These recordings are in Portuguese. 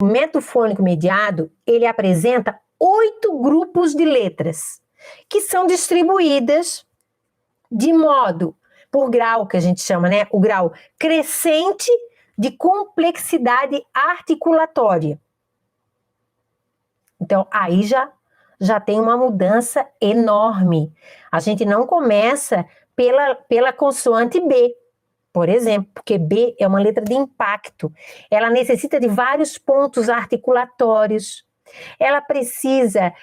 O método fônico mediado, ele apresenta 8 grupos de letras, que são distribuídas de modo, por grau, que a gente chama, né? O grau crescente de complexidade articulatória. Então, aí já tem uma mudança enorme. A gente não começa pela consoante B, por exemplo, porque B é uma letra de impacto. Ela necessita de vários pontos articulatórios. Ela precisa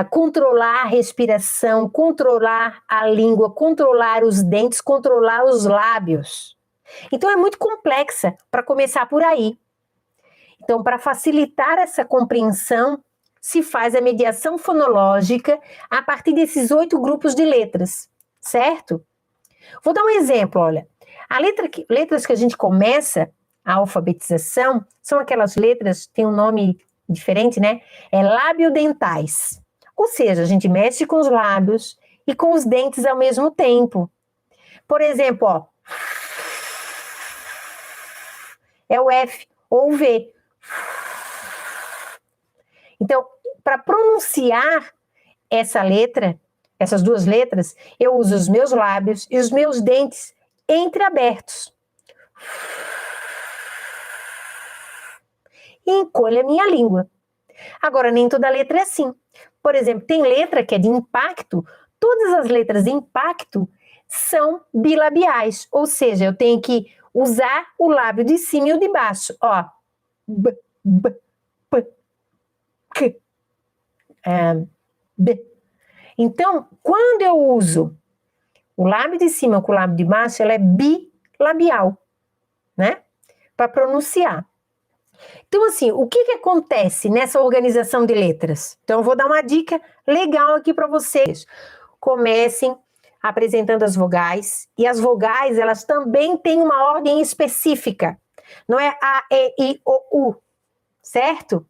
controlar a respiração, controlar a língua, controlar os dentes, controlar os lábios. Então, é muito complexa para começar por aí. Então, para facilitar essa compreensão, se faz a mediação fonológica a partir desses 8 grupos de letras, certo? Vou dar um exemplo, olha. Letras que a gente começa a alfabetização são aquelas letras, tem um nome diferente, né? É labiodentais. Ou seja, a gente mexe com os lábios e com os dentes ao mesmo tempo. Por exemplo, ó, é o F ou o V. Então, para pronunciar essa letra, essas duas letras, eu uso os meus lábios e os meus dentes entreabertos. E encolho a minha língua. Agora, nem toda letra é assim. Por exemplo, tem letra que é de impacto. Todas as letras de impacto são bilabiais, ou seja, eu tenho que usar o lábio de cima e o de baixo. Ó, b, b, p, k, b. Então, quando eu uso o lábio de cima com o lábio de baixo, ela é bilabial, né? Para pronunciar. Então, assim, o que acontece nessa organização de letras? Então, eu vou dar uma dica legal aqui para vocês. Comecem apresentando as vogais, e as vogais, elas também têm uma ordem específica. Não é A, E, I, O, U, certo?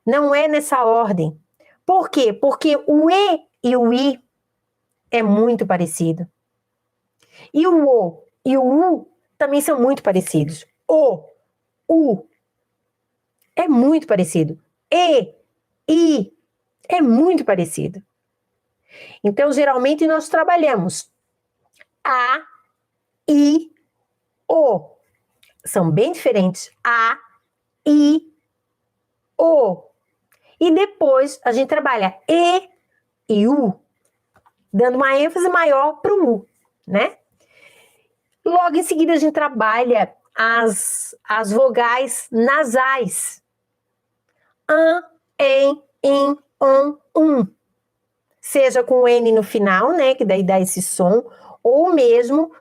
Não é nessa ordem. Por quê? Porque o E e o I é muito parecido. E o e o U também são muito parecidos. O, U, é muito parecido. E, I, é muito parecido. Então, geralmente, nós trabalhamos A, I, O. São bem diferentes. A, I, O. E depois, a gente trabalha e U, dando uma ênfase maior para o U, né? Logo em seguida, a gente trabalha as vogais nasais. An, en, in, on, seja com o N no final, né, que daí dá esse som, ou mesmo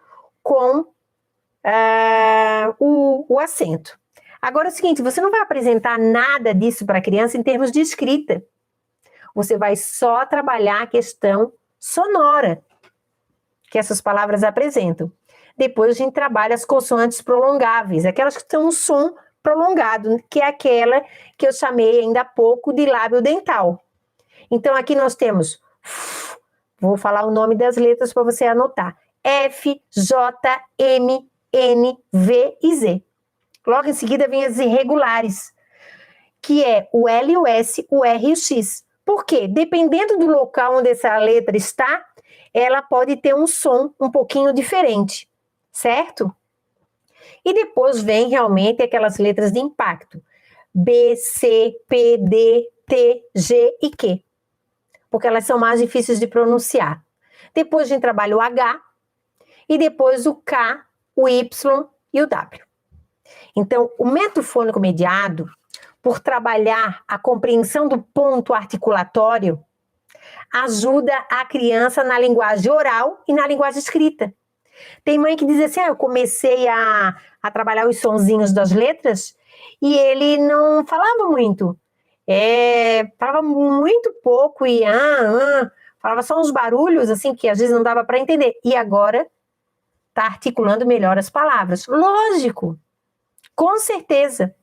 com o acento. Agora é o seguinte, você não vai apresentar nada disso para a criança em termos de escrita. Você vai só trabalhar a questão sonora que essas palavras apresentam. Depois a gente trabalha as consoantes prolongáveis, aquelas que têm um som prolongado, que é aquela que eu chamei ainda há pouco de lábio dental. Então aqui nós temos, vou falar o nome das letras para você anotar, F, J, M, N, V e Z. Logo em seguida vem as irregulares, que é o L, o S, o R e o X. Por quê? Dependendo do local onde essa letra está, ela pode ter um som um pouquinho diferente, certo? E depois vem realmente aquelas letras de impacto, B, C, P, D, T, G e Q, porque elas são mais difíceis de pronunciar. Depois a gente trabalha o H, e depois o K, o Y e o W. Então, o método fônico mediado, por trabalhar a compreensão do ponto articulatório, ajuda a criança na linguagem oral e na linguagem escrita. Tem mãe que diz assim, eu comecei a trabalhar os sonzinhos das letras e ele não falava muito. Falava muito pouco e falava só uns barulhos assim que às vezes não dava para entender. E agora está articulando melhor as palavras. Lógico, com certeza.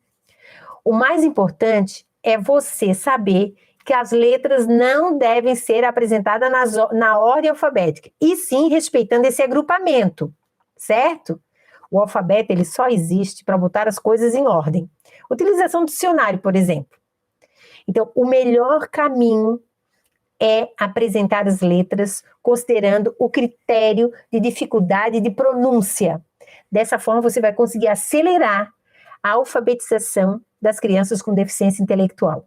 O mais importante é você saber que as letras não devem ser apresentadas na ordem alfabética, e sim respeitando esse agrupamento, certo? O alfabeto ele só existe para botar as coisas em ordem. Utilização do dicionário, por exemplo. Então, o melhor caminho é apresentar as letras considerando o critério de dificuldade de pronúncia. Dessa forma, você vai conseguir acelerar a alfabetização das crianças com deficiência intelectual.